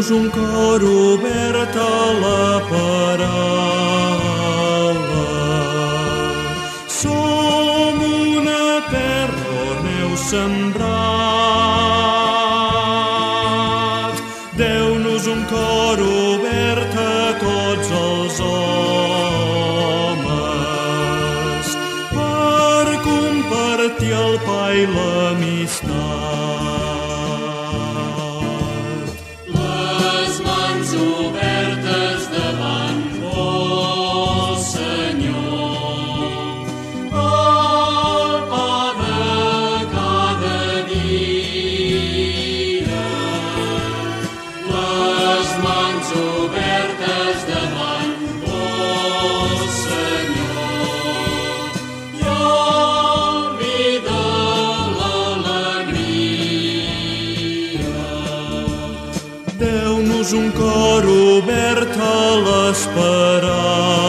Deu-nos un cor obert a la paraula. Som una terra on heu sembrat. Deu-nos un cor obert a tots els homes per compartir el pa i l'amistat. Deu-nos un cor obert a l'esperança.